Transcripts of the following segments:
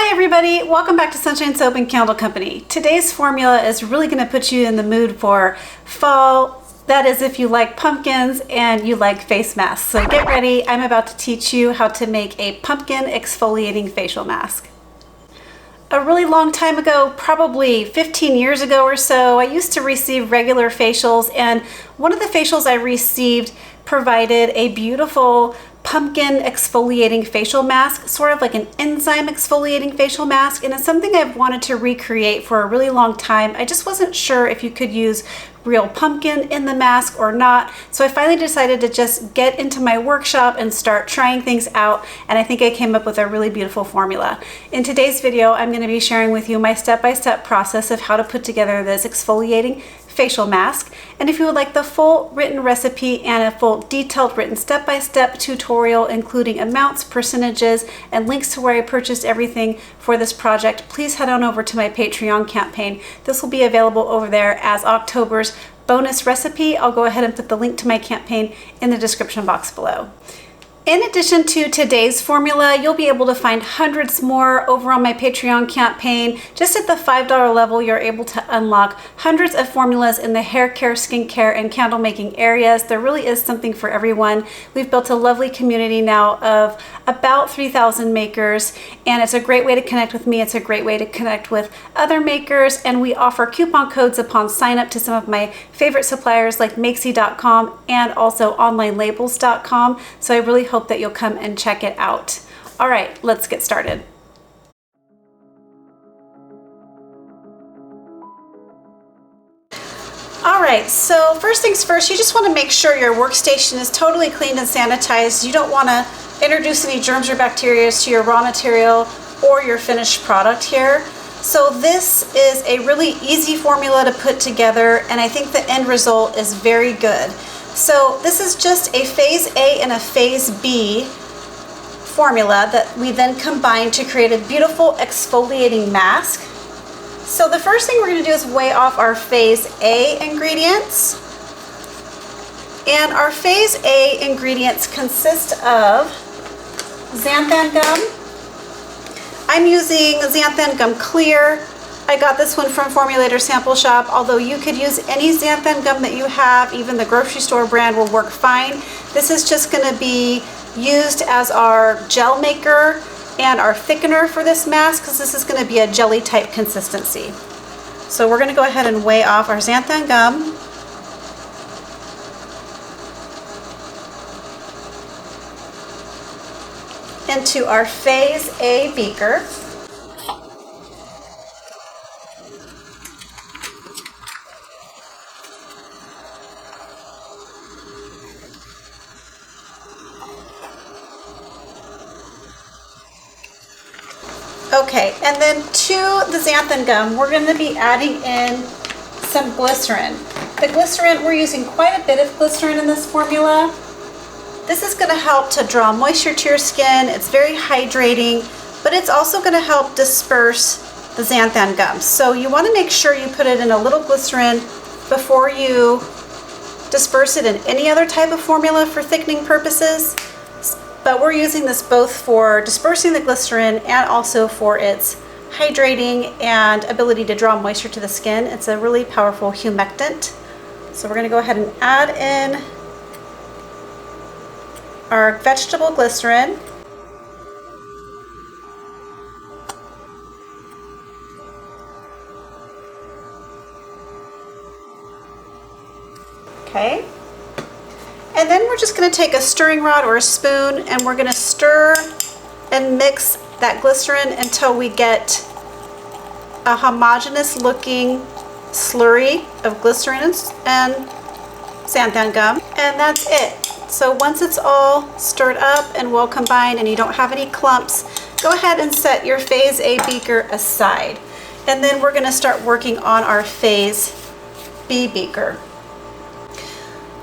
Hi everybody, welcome back to Sunshine Soap and Candle Company. Today's formula is really going to put you in the mood for fall. That is if you like pumpkins and you like face masks. So get ready, I'm about to teach you how to make a pumpkin exfoliating facial mask. A really long time ago, probably 15 years ago or so, I used to receive regular facials, and one of the facials I received provided a beautiful pumpkin exfoliating facial mask, sort of like an enzyme exfoliating facial mask, and it's something I've wanted to recreate for a really long time. I just wasn't sure if you could use real pumpkin in the mask or not, so I finally decided to just get into my workshop and start trying things out, and I think I came up with a really beautiful formula. In today's video, I'm going to be sharing with you my step-by-step process of how to put together this exfoliating facial mask, and if you would like the full written recipe and a full detailed written step-by-step tutorial including amounts, percentages, and links to where I purchased everything for this project, please head on over to my Patreon campaign. This will be available over there as October's bonus recipe. I'll go ahead and put the link to my campaign in the description box below. In addition to today's formula, you'll be able to find hundreds more over on my Patreon campaign. Just at the $5 level, you're able to unlock hundreds of formulas in the hair care, skincare, and candle making areas. There really is something for everyone. We've built a lovely community now of about 3,000 makers, and it's a great way to connect with me. It's a great way to connect with other makers, and we offer coupon codes upon sign up to some of my favorite suppliers like Makesy.com and also OnlineLabels.com. So I really hope that you'll come and check it out. All right, let's get started. All right, so first things first, you just want to make sure your workstation is totally cleaned and sanitized. You don't want to introduce any germs or bacteria to your raw material or your finished product here. So this is a really easy formula to put together, and I think the end result is very good. So this is just a phase A and a phase B formula that we then combine to create a beautiful exfoliating mask. So the first thing we're going to do is weigh off our phase A ingredients. And our phase A ingredients consist of xanthan gum. I'm using xanthan gum clear. I got this one from Formulator Sample Shop, although you could use any xanthan gum that you have. Even the grocery store brand will work fine. This is just going to be used as our gel maker and our thickener for this mask, because this is going to be a jelly type consistency. So we're going to go ahead and weigh off our xanthan gum. Into our phase A beaker. Okay, and then to the xanthan gum, we're going to be adding in some glycerin. The glycerin, we're using quite a bit of glycerin in this formula. This is going to help to draw moisture to your skin. It's very hydrating, but it's also going to help disperse the xanthan gum. So you want to make sure you put it in a little glycerin before you disperse it in any other type of formula for thickening purposes. But we're using this both for dispersing the glycerin and also for its hydrating and ability to draw moisture to the skin. It's a really powerful humectant. So we're going to go ahead and add in our vegetable glycerin. Okay. And then we're just going to take a stirring rod or a spoon, and we're going to stir and mix that glycerin until we get a homogeneous looking slurry of glycerin and xanthan gum, and that's it. So once it's all stirred up and well combined and you don't have any clumps, go ahead and set your phase A beaker aside. And then we're going to start working on our phase B beaker.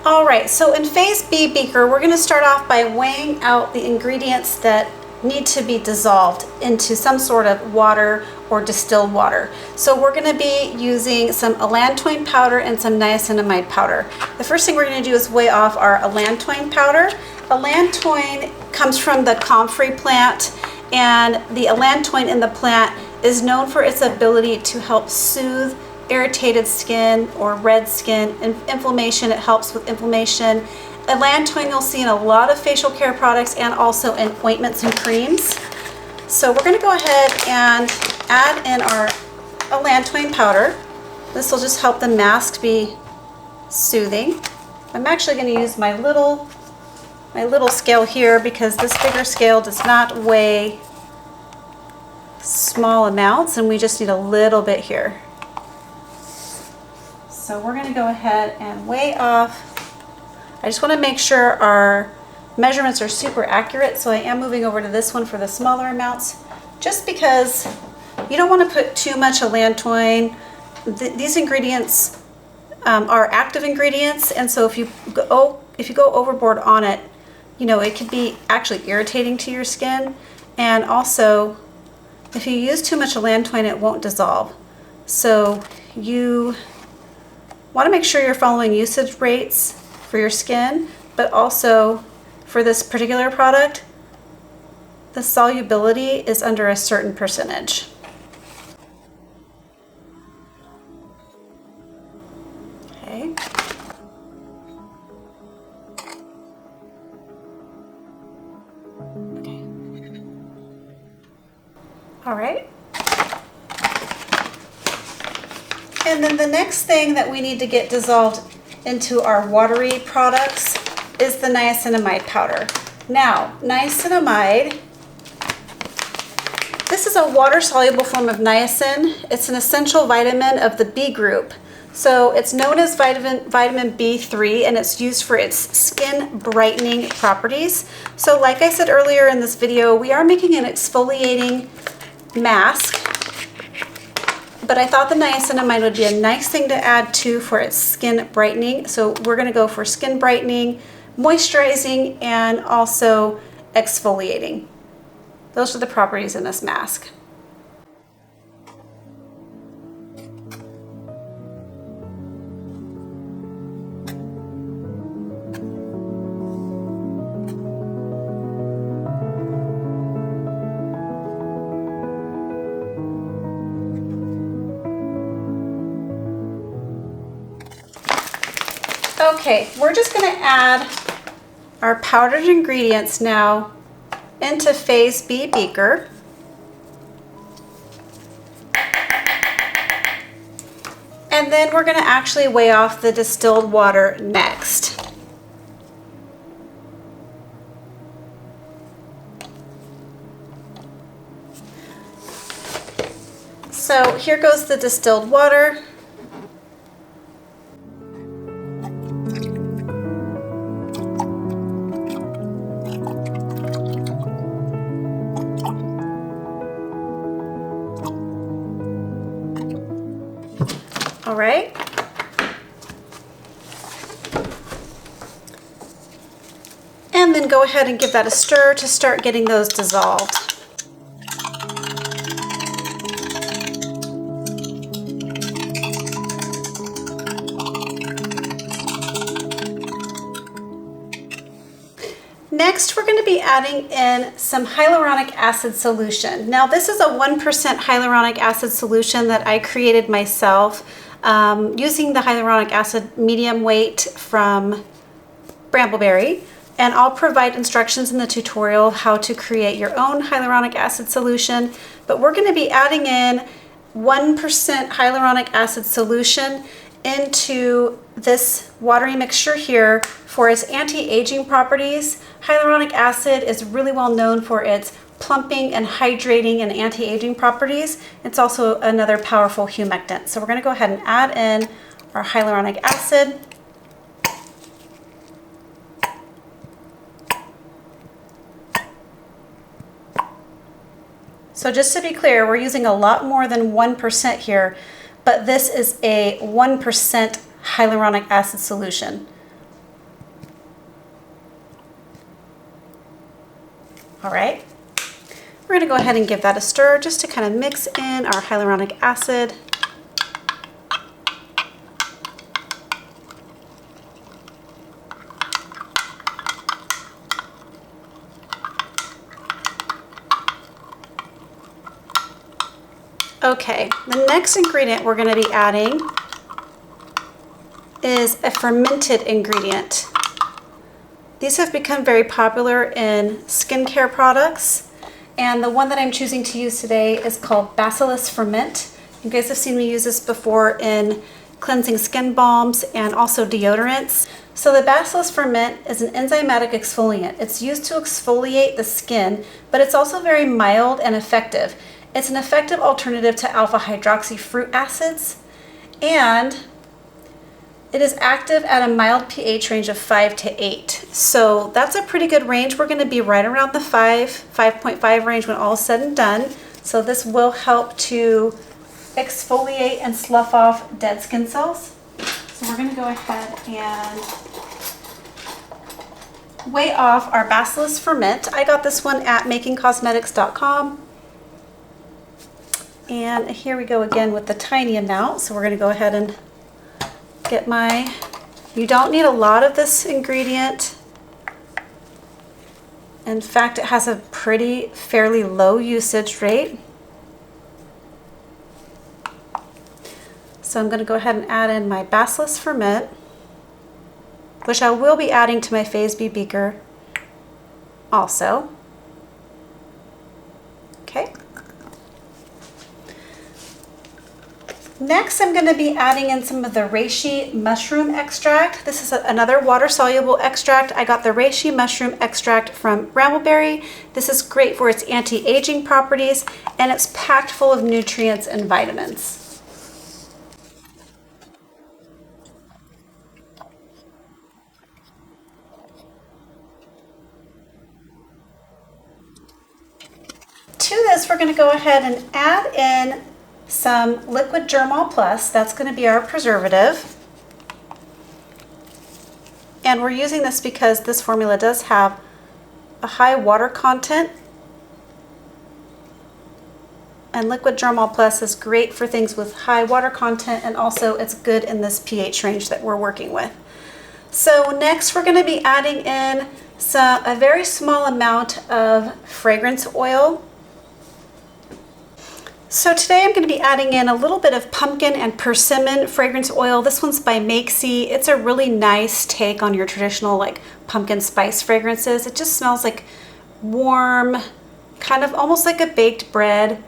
Alright, so in phase B beaker, we're going to start off by weighing out the ingredients that need to be dissolved into some sort of water or distilled water. So we're going to be using some Allantoin powder and some niacinamide powder. The first thing we're going to do is weigh off our Allantoin powder. Allantoin comes from the comfrey plant, And the allantoin in the plant is known for its ability to help soothe irritated skin or red skin and inflammation. It helps with inflammation. Allantoin you'll see in a lot of facial care products and also in ointments and creams. So we're going to go ahead and add in our allantoin powder. This will just help the mask be soothing. I'm actually going to use my little scale here because this bigger scale does not weigh small amounts, and we just need a little bit here. So we're going to go ahead and weigh off. I just want to make sure our measurements are super accurate, so I am moving over to this one for the smaller amounts, just because you don't want to put too much allantoin. These ingredients are active ingredients, and so if you go overboard on it, you know, it could be actually irritating to your skin. And also, if you use too much allantoin, it won't dissolve. So you want to make sure you're following usage rates for your skin, but also for this particular product, the solubility is under a certain percentage. Okay. All right. And then the next thing that we need to get dissolved into our watery products is the niacinamide powder. Now, niacinamide, this is a water-soluble form of niacin. It's an essential vitamin of the B group. So it's known as vitamin B3, and it's used for its skin brightening properties. So like I said earlier in this video, we are making an exfoliating mask, but I thought the niacinamide would be a nice thing to add too for its skin brightening. So we're going to go for skin brightening, moisturizing, and also exfoliating. Those are the properties in this mask. Okay, we're just going to add our powdered ingredients now into phase B beaker. And then we're going to actually weigh off the distilled water next. So here goes the distilled water. All right. And then go ahead and give that a stir to start getting those dissolved. Next, we're going to be adding in some hyaluronic acid solution. Now, this is a 1% hyaluronic acid solution that I created myself using the hyaluronic acid medium weight from Brambleberry. And I'll provide instructions in the tutorial how to create your own hyaluronic acid solution. But we're going to be adding in 1% hyaluronic acid solution into this watery mixture here for its anti-aging properties. Hyaluronic acid is really well known for its plumping and hydrating and anti-aging properties. It's also another powerful humectant. So we're going to go ahead and add in our hyaluronic acid. So just to be clear, we're using a lot more than 1% here, but this is a 1% hyaluronic acid solution. All right, we're gonna go ahead and give that a stir just to kind of mix in our hyaluronic acid. Okay, the next ingredient we're going to be adding is a fermented ingredient. These have become very popular in skincare products, and the one that I'm choosing to use today is called Bacillus Ferment. You guys have seen me use this before in cleansing skin balms and also deodorants. So the Bacillus Ferment is an enzymatic exfoliant. It's used to exfoliate the skin, but it's also very mild and effective. It's an effective alternative to alpha hydroxy fruit acids, and it is active at a mild pH range of 5 to 8. So that's a pretty good range. We're going to be right around the 5.5 range when all is said and done. So this will help to exfoliate and slough off dead skin cells. So we're going to go ahead and weigh off our Bacillus Ferment. I got this one at makingcosmetics.com. And here we go again with the tiny amount. So we're going to go ahead and get my, you don't need a lot of this ingredient. In fact, it has a fairly low usage rate. So I'm going to go ahead and add in my Bacillus Ferment, which I will be adding to my FazeB beaker also. Okay. Next, I'm going to be adding in some of the reishi mushroom extract. This is another water-soluble extract. I got the reishi mushroom extract from Brambleberry. This is great for its anti-aging properties, and it's packed full of nutrients and vitamins. To this, we're going to go ahead and add in some liquid Germall Plus. That's going to be our preservative. And we're using this because this formula does have a high water content. And liquid Germall Plus is great for things with high water content, and also it's good in this pH range that we're working with. So next we're going to be adding in a very small amount of fragrance oil. So today I'm going to be adding in a little bit of pumpkin and persimmon fragrance oil. This one's by Makesy. It's a really nice take on your traditional like pumpkin spice fragrances. It just smells like warm, kind of almost like a baked bread,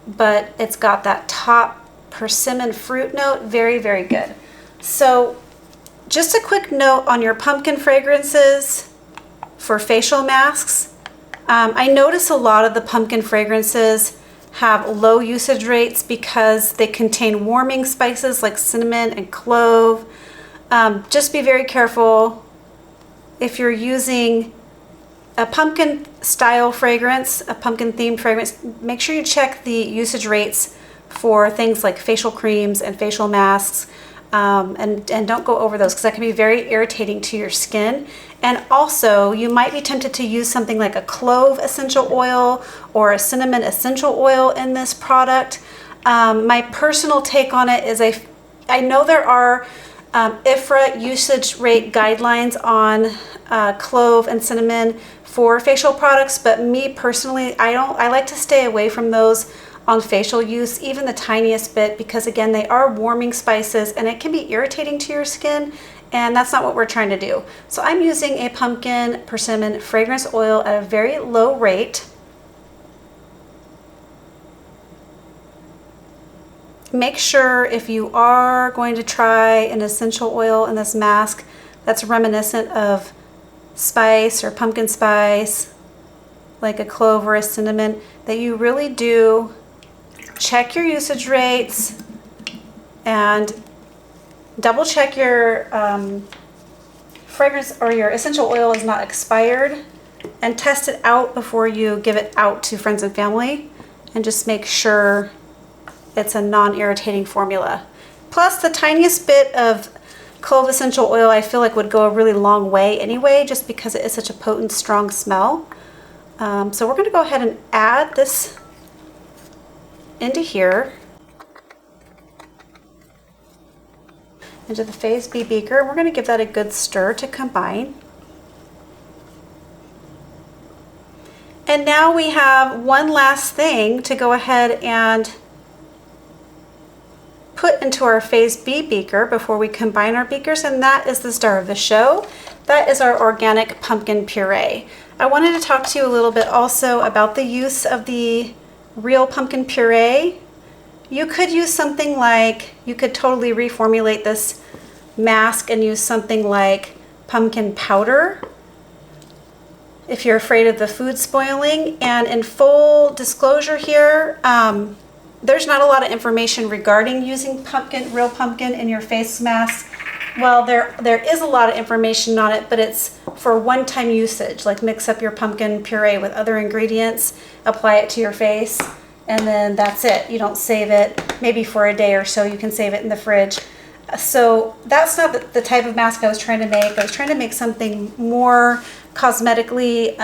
but it's got that top persimmon fruit note. Very, very good. So just a quick note on your pumpkin fragrances for facial masks. I notice a lot of the pumpkin fragrances have low usage rates because they contain warming spices like cinnamon and clove. Just be very careful if you're using a pumpkin style fragrance, a pumpkin themed fragrance. Make sure you check the usage rates for things like facial creams and facial masks, and don't go over those because that can be very irritating to your skin. And also, you might be tempted to use something like a clove essential oil or a cinnamon essential oil in this product. My personal take on it is I know there are IFRA usage rate guidelines on clove and cinnamon for facial products, but me personally, I like to stay away from those on facial use, even the tiniest bit, because again, they are warming spices and it can be irritating to your skin, and that's not what we're trying to do. So I'm using a pumpkin persimmon fragrance oil at a very low rate. Make sure if you are going to try an essential oil in this mask that's reminiscent of spice or pumpkin spice, like a clove or a cinnamon, that you really do check your usage rates and double check your fragrance or your essential oil is not expired, and test it out before you give it out to friends and family, and just make sure it's a non-irritating formula. Plus, the tiniest bit of clove essential oil I feel like would go a really long way anyway, just because it is such a potent, strong smell. So we're going to go ahead and add this into here, into the FazeB beaker. We're going to give that a good stir to combine. And now we have one last thing to go ahead and put into our phase B beaker before we combine our beakers, and that is the star of the show. That is our organic pumpkin puree. I wanted to talk to you a little bit also about the use of the real pumpkin puree. You could use something like, you could totally reformulate this mask and use something like pumpkin powder if you're afraid of the food spoiling. And in full disclosure here, there's not a lot of information regarding using real pumpkin in your face mask. Well, there is a lot of information on it, but it's for one-time usage. Like mix up your pumpkin puree with other ingredients, apply it to your face, and then that's it. You don't save it. Maybe for a day or so, you can save it in the fridge. So that's not the type of mask I was trying to make. I was trying to make something more cosmetically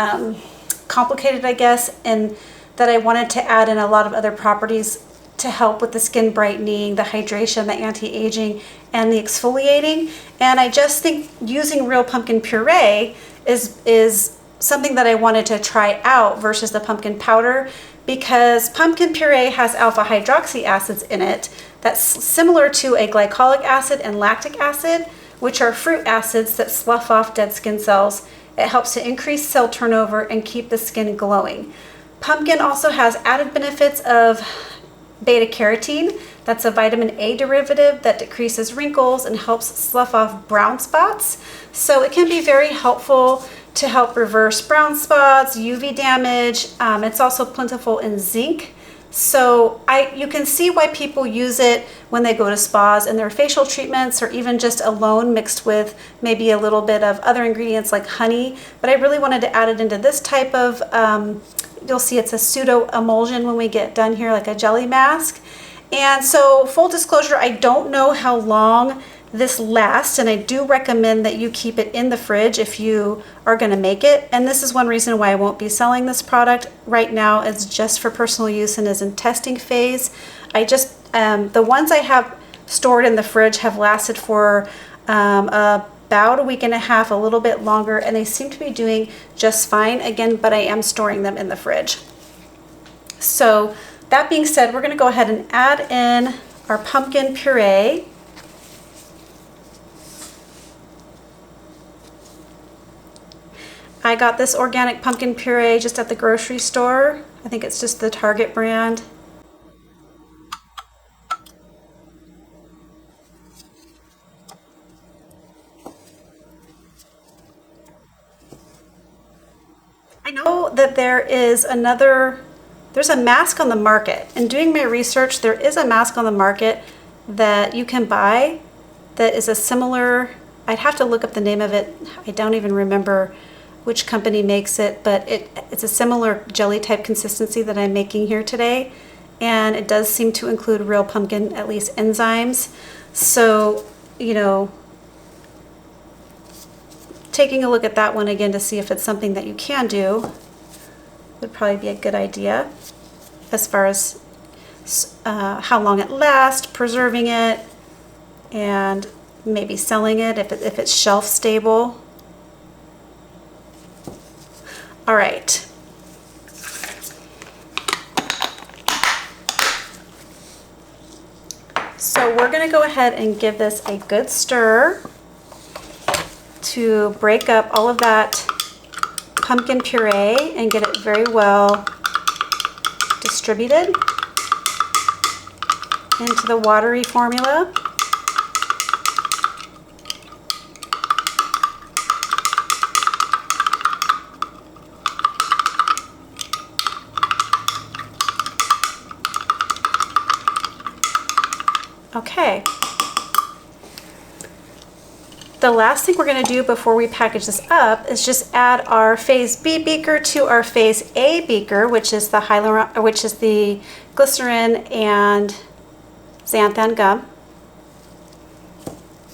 complicated, I guess, and that I wanted to add in a lot of other properties to help with the skin brightening, the hydration, the anti-aging, and the exfoliating. And I just think using real pumpkin puree is something that I wanted to try out versus the pumpkin powder, because pumpkin puree has alpha hydroxy acids in it that's similar to a glycolic acid and lactic acid, which are fruit acids that slough off dead skin cells. It helps to increase cell turnover and keep the skin glowing. Pumpkin also has added benefits of beta carotene. That's a vitamin A derivative that decreases wrinkles and helps slough off brown spots. So it can be very helpful to help reverse brown spots, UV damage. It's also plentiful in zinc. So you can see why people use it when they go to spas and their facial treatments, or even just alone mixed with maybe a little bit of other ingredients like honey. But I really wanted to add it into this type of, you'll see it's a pseudo emulsion when we get done here, like a jelly mask. And so full disclosure, I don't know how long this lasts, and I do recommend that you keep it in the fridge if you are going to make it. And this is one reason why I won't be selling this product right now. It's just for personal use and is in testing phase. I just the ones I have stored in the fridge have lasted for about a week and a half, a little bit longer, and they seem to be doing just fine again, but I am storing them in the fridge. So that being said, we're going to go ahead and add in our pumpkin puree. I got this organic pumpkin puree just at the grocery store. I think it's just the Target brand. I know that there's a mask on the market. In doing my research, there is a mask on the market that you can buy that is a similar, I'd have to look up the name of it. I don't even remember which company makes it, but it's a similar jelly type consistency that I'm making here today, and it does seem to include real pumpkin, at least enzymes. So, you know, taking a look at that one again to see if it's something that you can do would probably be a good idea, as far as how long it lasts, preserving it, and maybe selling it if it's shelf stable. All right. So we're going to go ahead and give this a good stir to break up all of that pumpkin puree and get it very well distributed into the watery formula. Okay. The last thing we're going to do before we package this up is just add our phase B beaker to our phase A beaker, which is the glycerin and xanthan gum.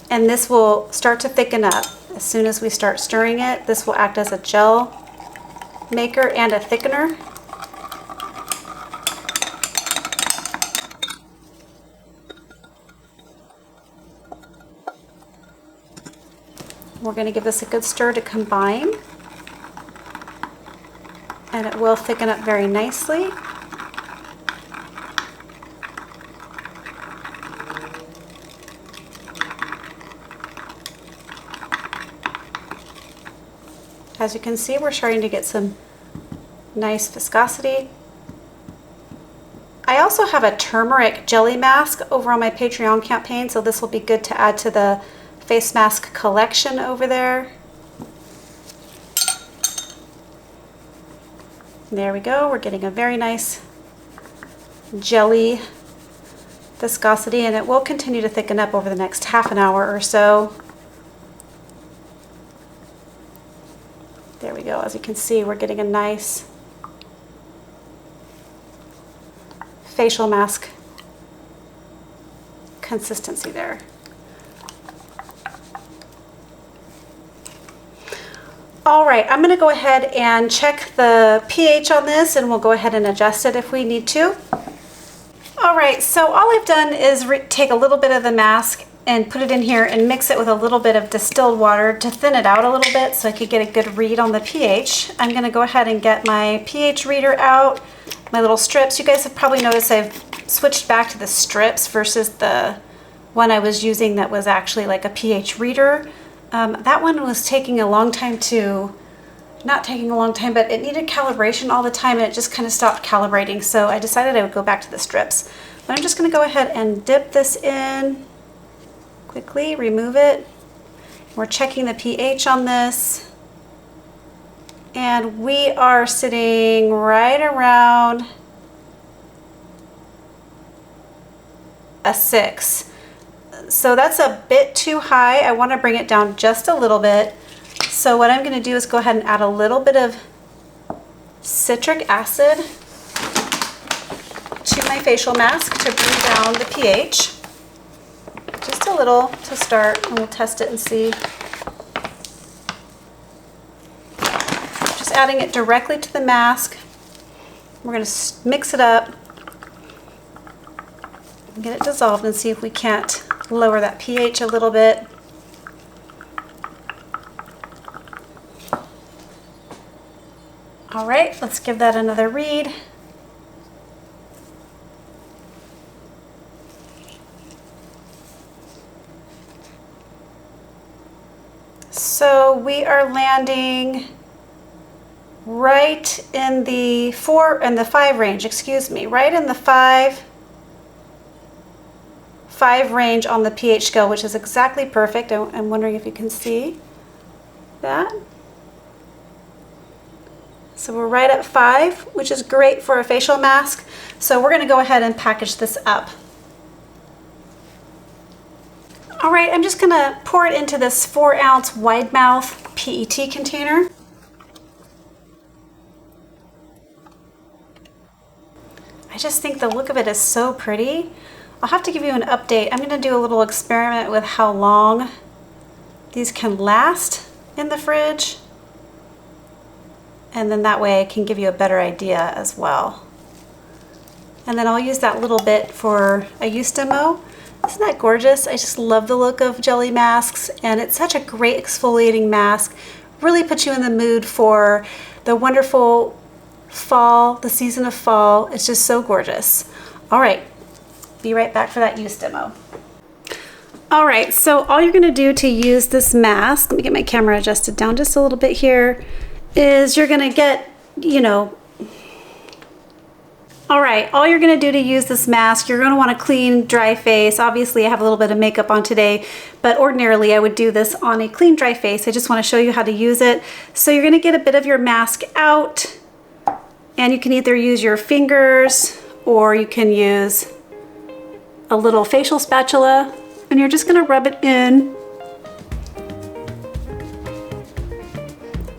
And this will start to thicken up as soon as we start stirring it. This will act as a gel maker and a thickener. We're going to give this a good stir to combine, and it will thicken up very nicely. As you can see, we're starting to get some nice viscosity. I also have a turmeric jelly mask over on my Patreon campaign, so this will be good to add to the face mask collection over there. There we go. We're getting a very nice jelly viscosity, and it will continue to thicken up over the next half an hour or so. There we go. As you can see, we're getting a nice facial mask consistency there. All right, I'm going to go ahead and check the pH on this, and we'll go ahead and adjust it if we need to. All right, so all I've done is take a little bit of the mask and put it in here and mix it with a little bit of distilled water to thin it out a little bit so I could get a good read on the pH. I'm going to go ahead and get my pH reader out, my little strips. You guys have probably noticed I've switched back to the strips versus the one I was using that was actually like a pH reader. That one was taking a long time to, not taking a long time, but it needed calibration all the time, and it just kind of stopped calibrating. So I decided I would go back to the strips. But I'm just going to go ahead and dip this in quickly, remove it. We're checking the pH on this. And we are sitting right around a 6. So that's a bit too high. I want to bring it down just a little bit. So what I'm going to do is go ahead and add a little bit of citric acid to my facial mask to bring down the pH. Just a little to start, and we'll test it and see. Just adding it directly to the mask. We're going to mix it up and get it dissolved and see if we can't lower that pH a little bit. All right, let's give that another read. So we are landing right in the 5 range, excuse me, right in the 5 range on the pH scale, which is exactly perfect. I'm wondering if you can see that. So we're right at 5, which is great for a facial mask. So we're going to go ahead and package this up. All right, I'm just going to pour it into this 4-ounce wide mouth PET container. I just think the look of it is so pretty. I'll have to give you an update. I'm going to do a little experiment with how long these can last in the fridge. And then that way I can give you a better idea as well. And then I'll use that little bit for a use demo. Isn't that gorgeous? I just love the look of jelly masks, and it's such a great exfoliating mask. Really puts you in the mood for the wonderful fall, the season of fall. It's just so gorgeous. All right. Be right back for that use demo. All right, so all you're gonna do to use this mask, let me get my camera adjusted down just a little bit here, is you're gonna get, all right, all you're gonna do to use this mask, you're gonna want a clean, dry face. Obviously, I have a little bit of makeup on today, but ordinarily I would do this on a clean, dry face. I just wanna show you how to use it. So you're gonna get a bit of your mask out, and you can either use your fingers or you can use a little facial spatula, and you're just gonna rub it in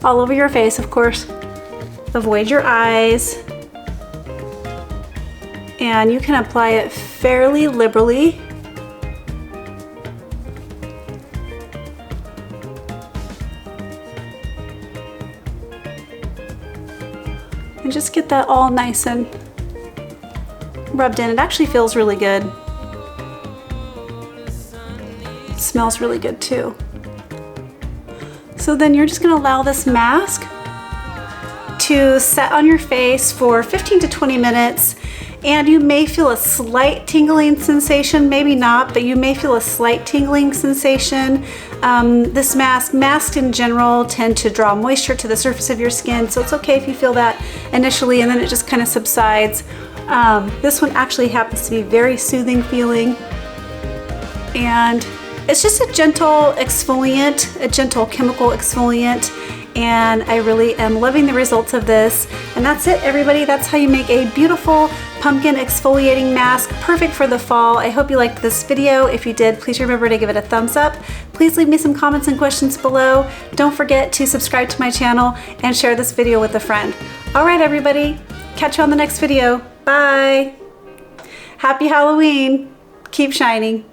all over your face, of course. Avoid your eyes. And you can apply it fairly liberally. And just get that all nice and rubbed in. It actually feels really good. It smells really good too. So then you're just gonna allow this mask to set on your face for 15 to 20 minutes. and you may feel a slight tingling sensation, maybe not, but you may feel a slight tingling sensation. This masks in general tend to draw moisture to the surface of your skin, so it's okay if you feel that initially and then it just kind of subsides. This one actually happens to be very soothing feeling, and it's just a gentle exfoliant, a gentle chemical exfoliant, and I really am loving the results of this. And that's it, everybody. That's how you make a beautiful pumpkin exfoliating mask, perfect for the fall. I hope you liked this video. If you did, please remember to give it a thumbs up. Please leave me some comments and questions below. Don't forget to subscribe to my channel and share this video with a friend. All right, everybody, catch you on the next video. Bye. Happy Halloween. Keep shining.